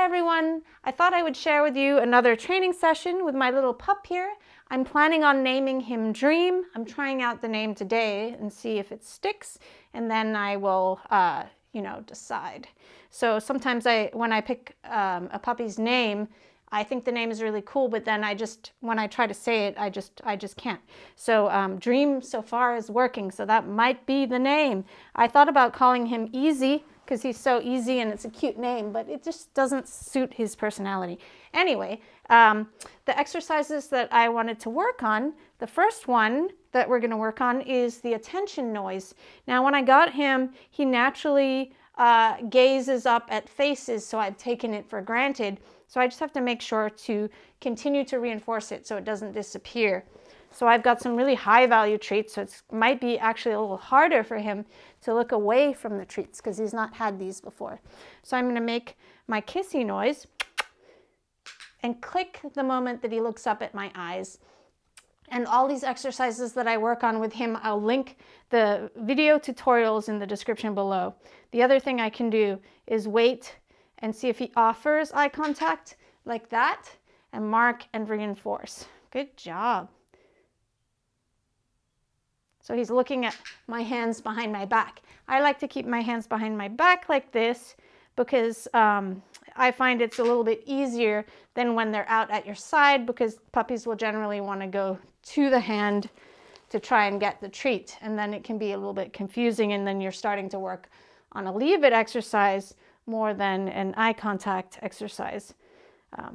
Hi everyone, I thought I would share with you another training session with my little pup here. I'm planning on naming him Dream. I'm trying out the name today and see if it sticks, and then I will, decide. So sometimes when I pick a puppy's name, I think the name is really cool, but then when I try to say it, I just can't. So Dream so far is working, so that might be the name. I thought about calling him Easy, because he's so easy and it's a cute name, but it just doesn't suit his personality. Anyway, the exercises that I wanted to work on, the first one that we're going to work on is the attention noise. Now, when I got him, he naturally gazes up at faces, so I've taken it for granted. So I just have to make sure to continue to reinforce it so it doesn't disappear. So I've got some really high value treats, so it might be actually a little harder for him to look away from the treats because he's not had these before. So I'm going to make my kissy noise and click the moment that he looks up at my eyes. And all these exercises that I work on with him, I'll link the video tutorials in the description below. The other thing I can do is wait and see if he offers eye contact like that, and mark and reinforce. Good job. So he's looking at my hands behind my back. I like to keep my hands behind my back like this because I find it's a little bit easier than when they're out at your side, because puppies will generally want to go to the hand to try and get the treat. And then it can be a little bit confusing, and then you're starting to work on a leave it exercise more than an eye contact exercise.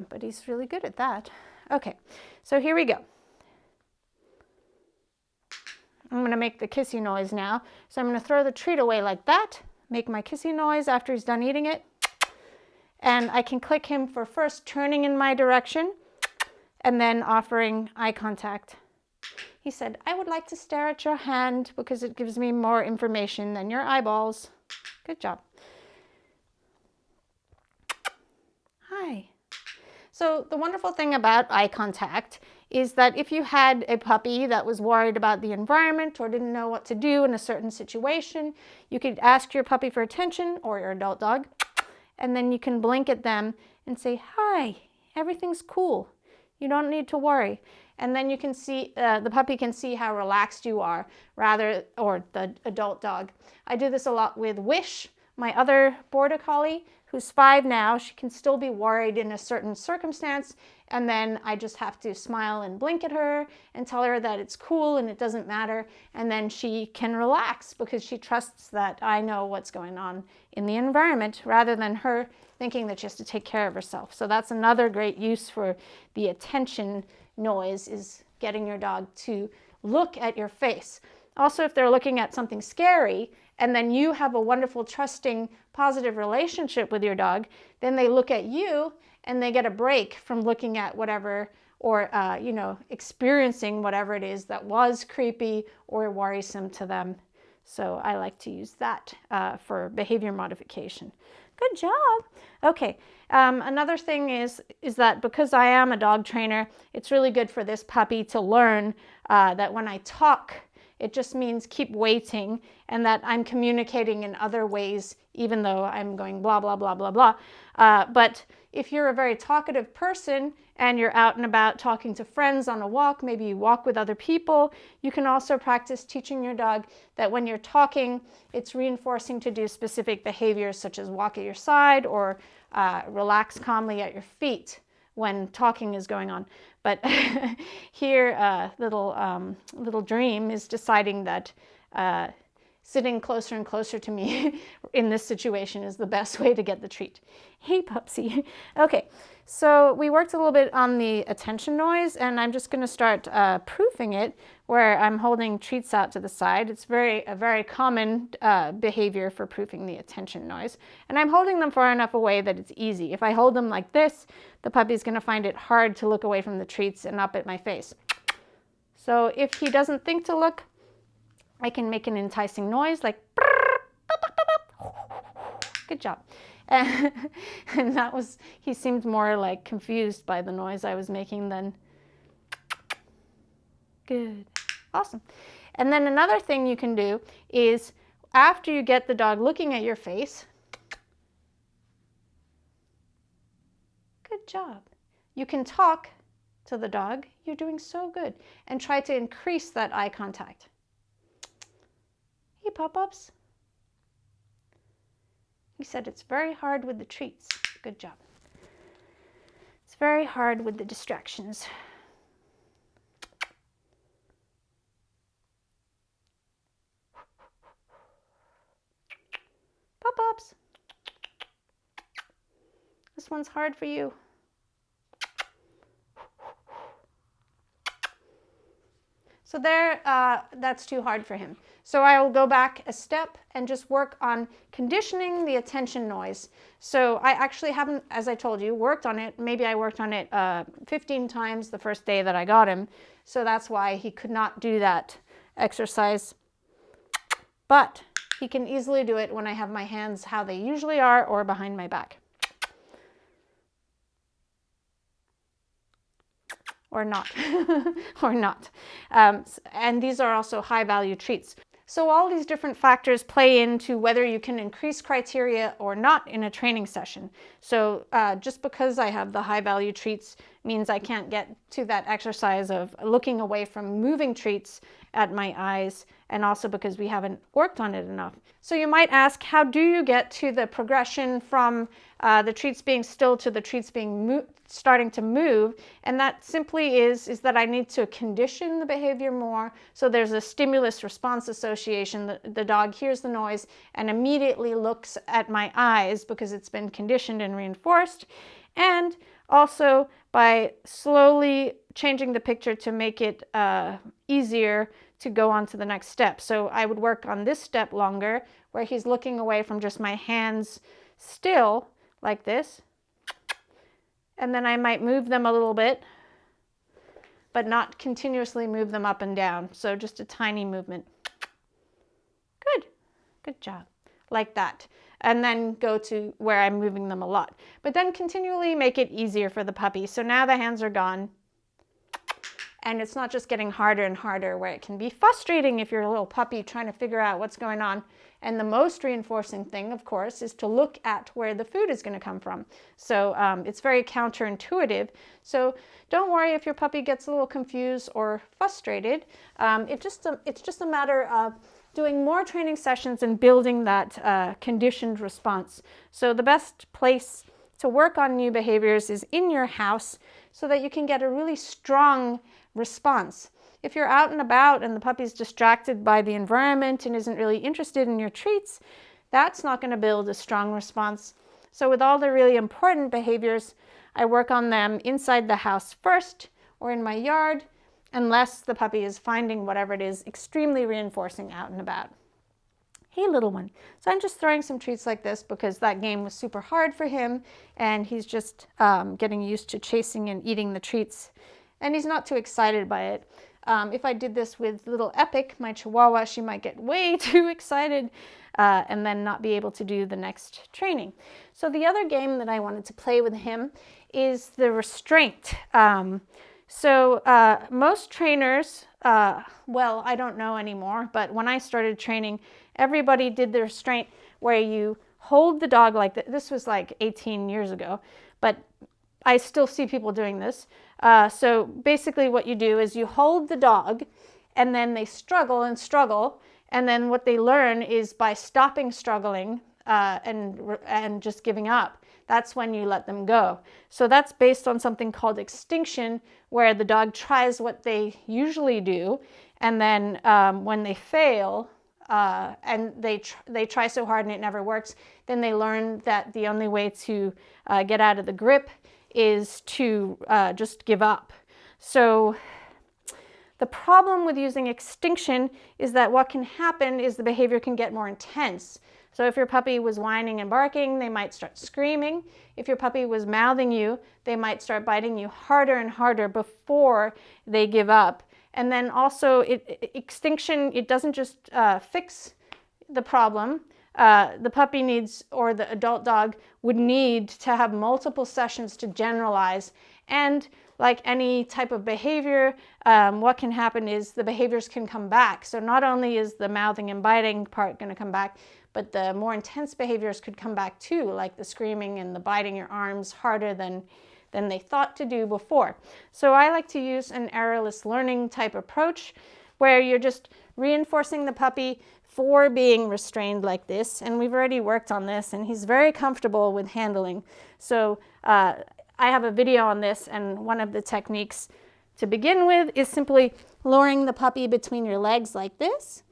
But he's really good at that. Okay, so here we go. I'm going to make the kissy noise now. So I'm going to throw the treat away like that, make my kissy noise after he's done eating it. And I can click him for first turning in my direction and then offering eye contact. He said, "I would like to stare at your hand because it gives me more information than your eyeballs." Good job. Hi. So the wonderful thing about eye contact is that if you had a puppy that was worried about the environment or didn't know what to do in a certain situation, you could ask your puppy for attention, or your adult dog, and then you can blink at them and say, "Hi, everything's cool. You don't need to worry." And then you can see, the puppy can see how relaxed you are, or the adult dog. I do this a lot with Wish, my other border collie, who's 5 now. She can still be worried in a certain circumstance, and then I just have to smile and blink at her and tell her that it's cool and it doesn't matter, and then she can relax because she trusts that I know what's going on in the environment, rather than her thinking that she has to take care of herself. So that's another great use for the attention noise, is getting your dog to look at your face. Also, if they're looking at something scary and then you have a wonderful, trusting, positive relationship with your dog, then they look at you and they get a break from looking at whatever, or experiencing whatever it is that was creepy or worrisome to them. So I like to use that for behavior modification. Good job. Okay, another thing is that because I am a dog trainer, it's really good for this puppy to learn that when I talk, it just means keep waiting, and that I'm communicating in other ways, even though I'm going blah, blah, blah, blah, blah. But if you're a very talkative person and you're out and about talking to friends on a walk, maybe you walk with other people, you can also practice teaching your dog that when you're talking, it's reinforcing to do specific behaviors, such as walk at your side or relax calmly at your feet when talking is going on. But here, little Dream is deciding that sitting closer and closer to me in this situation is the best way to get the treat. Hey, Pupsy. Okay, so we worked a little bit on the attention noise, and I'm just going to start proofing it, where I'm holding treats out to the side. It's a very common behavior for proofing the attention noise. And I'm holding them far enough away that it's easy. If I hold them like this, the puppy's going to find it hard to look away from the treats and up at my face. So if he doesn't think to look, I can make an enticing noise like, good job. And that was, he seemed more like confused by the noise I was making than, good, awesome. And then another thing you can do is, after you get the dog looking at your face, job. You can talk to the dog. You're doing so good. And try to increase that eye contact. Hey, Pop-Ups. He said it's very hard with the treats. Good job. It's very hard with the distractions. Pop-Ups. This one's hard for you. So there, that's too hard for him. So I will go back a step and just work on conditioning the attention noise. So I actually haven't, as I told you, worked on it. Maybe I worked on it 15 times the first day that I got him. So that's why he could not do that exercise. But he can easily do it when I have my hands how they usually are or behind my back. Or not, or not. And these are also high value treats. So all these different factors play into whether you can increase criteria or not in a training session. So just because I have the high value treats means I can't get to that exercise of looking away from moving treats at my eyes, and also because we haven't worked on it enough. So you might ask, how do you get to the progression from the treats being still to the treats being starting to move? And that simply is that I need to condition the behavior more. So there's a stimulus response association. The dog hears the noise and immediately looks at my eyes because it's been conditioned and reinforced. And also by slowly changing the picture to make it easier to go on to the next step. So I would work on this step longer, where he's looking away from just my hands still, like this. And then I might move them a little bit, but not continuously move them up and down. So just a tiny movement. Good, good job, like that. And then go to where I'm moving them a lot. But then continually make it easier for the puppy. So now the hands are gone. And it's not just getting harder and harder, where it can be frustrating if you're a little puppy trying to figure out what's going on. And the most reinforcing thing, of course, is to look at where the food is going to come from. So it's very counterintuitive. So don't worry if your puppy gets a little confused or frustrated. It's just a matter of doing more training sessions and building that conditioned response. So the best place to work on new behaviors is in your house, so that you can get a really strong response. If you're out and about and the puppy's distracted by the environment and isn't really interested in your treats, that's not going to build a strong response. So with all the really important behaviors, I work on them inside the house first or in my yard, unless the puppy is finding whatever it is extremely reinforcing out and about. Hey, little one. So I'm just throwing some treats like this because that game was super hard for him, and he's just getting used to chasing and eating the treats, and he's not too excited by it. If I did this with little Epic, my Chihuahua, she might get way too excited and then not be able to do the next training. So the other game that I wanted to play with him is the restraint. Most trainers, well, I don't know anymore, but when I started training, everybody did the restraint where you hold the dog like that. This was like 18 years ago, but I still see people doing this. So basically what you do is you hold the dog, and then they struggle and struggle, and then what they learn is by stopping struggling and just giving up, that's when you let them go. So that's based on something called extinction, where the dog tries what they usually do, and then when they fail, and they try so hard and it never works, then they learn that the only way to get out of the grip is to just give up. So the problem with using extinction is that what can happen is the behavior can get more intense. So if your puppy was whining and barking, they might start screaming. If your puppy was mouthing you, they might start biting you harder and harder before they give up. And then also extinction, it doesn't just fix the problem. The puppy needs, or the adult dog would need to have multiple sessions to generalize. And like any type of behavior, what can happen is the behaviors can come back. So not only is the mouthing and biting part going to come back, but the more intense behaviors could come back too, like the screaming and the biting your arms harder than than they thought to do before. So I like to use an errorless learning type approach where you're just reinforcing the puppy for being restrained like this. And we've already worked on this, and he's very comfortable with handling. So I have a video on this, and one of the techniques to begin with is simply lowering the puppy between your legs like this.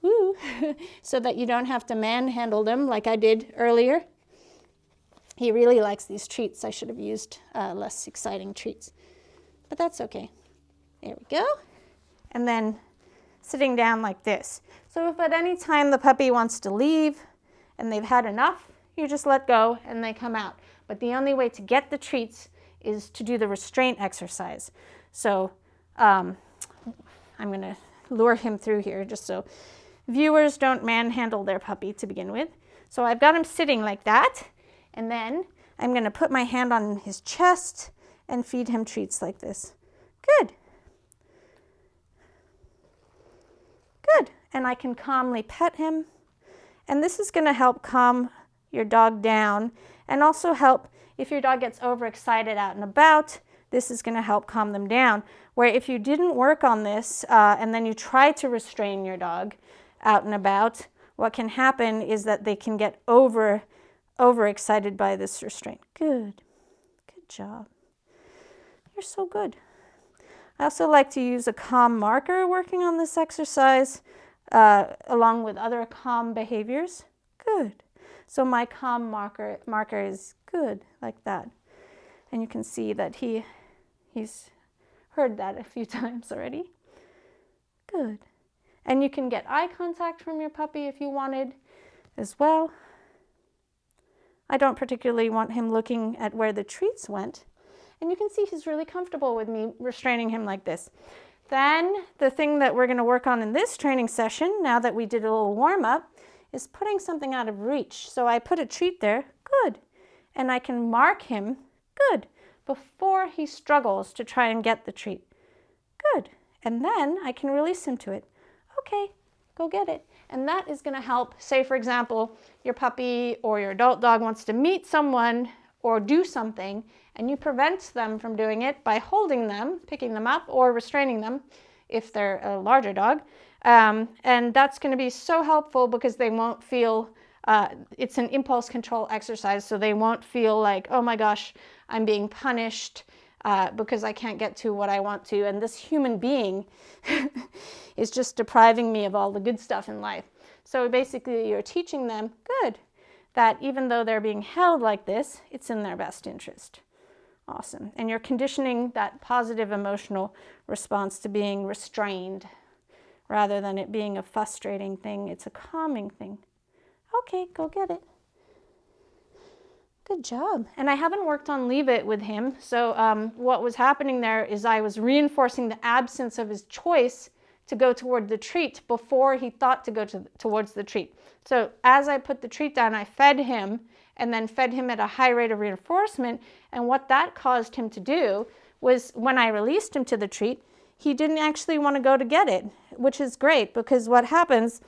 Woo. So that you don't have to manhandle them like I did earlier. He really likes these treats. I should have used less exciting treats, but that's okay. There we go. And then sitting down like this. So if at any time the puppy wants to leave and they've had enough, you just let go and they come out. But the only way to get the treats is to do the restraint exercise. So I'm going to lure him through here just so viewers don't manhandle their puppy to begin with. So I've got him sitting like that, and then I'm going to put my hand on his chest and feed him treats like this. Good. Good. And I can calmly pet him. And this is going to help calm your dog down, and also help if your dog gets overexcited out and about. This is going to help calm them down. Where if you didn't work on this and then you try to restrain your dog out and about, what can happen is that they can get overexcited by this restraint. Good. Good job. You're so good. I also like to use a calm marker working on this exercise along with other calm behaviors. Good. So my calm marker is good, like that. And you can see that he's heard that a few times already. Good. And you can get eye contact from your puppy if you wanted as well. I don't particularly want him looking at where the treats went. And you can see he's really comfortable with me restraining him like this. Then the thing that we're going to work on in this training session, now that we did a little warm-up, is putting something out of reach. So I put a treat there. Good. And I can mark him. Good. Before he struggles to try and get the treat. Good. And then I can release him to it. Okay, go get it. And that is going to help. Say, for example, your puppy or your adult dog wants to meet someone or do something, and you prevent them from doing it by holding them, picking them up, or restraining them if they're a larger dog. And that's going to be so helpful because they won't feel, it's an impulse control exercise, so they won't feel like, oh my gosh, I'm being punished because I can't get to what I want to, and this human being is just depriving me of all the good stuff in life. So basically you're teaching them, good, that even though they're being held like this, it's in their best interest. Awesome. And you're conditioning that positive emotional response to being restrained rather than it being a frustrating thing. It's a calming thing. Okay, go get it. Good job. And I haven't worked on leave it with him. So what was happening there is I was reinforcing the absence of his choice to go toward the treat before he thought to go towards the treat. So as I put the treat down, I fed him and then fed him at a high rate of reinforcement. And what that caused him to do was when I released him to the treat, he didn't actually want to go to get it, which is great because what happens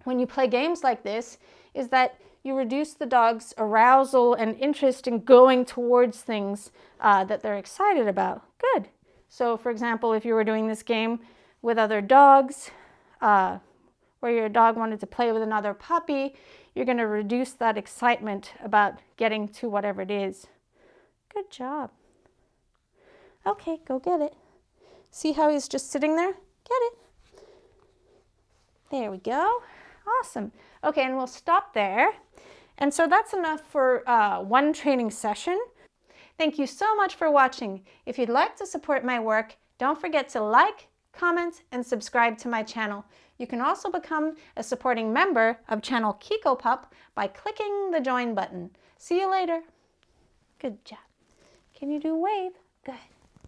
when you play games like this is that you reduce the dog's arousal and interest in going towards things that they're excited about. Good. So for example, if you were doing this game with other dogs, where your dog wanted to play with another puppy, you're going to reduce that excitement about getting to whatever it is. Good job. Okay, go get it. See how he's just sitting there? Get it. There we go. Awesome. Okay, and we'll stop there. And so that's enough for one training session. Thank you so much for watching. If you'd like to support my work, don't forget to like, comment, and subscribe to my channel. You can also become a supporting member of channel Kikopup by clicking the join button. See you later. Good job. Can you do wave? Good.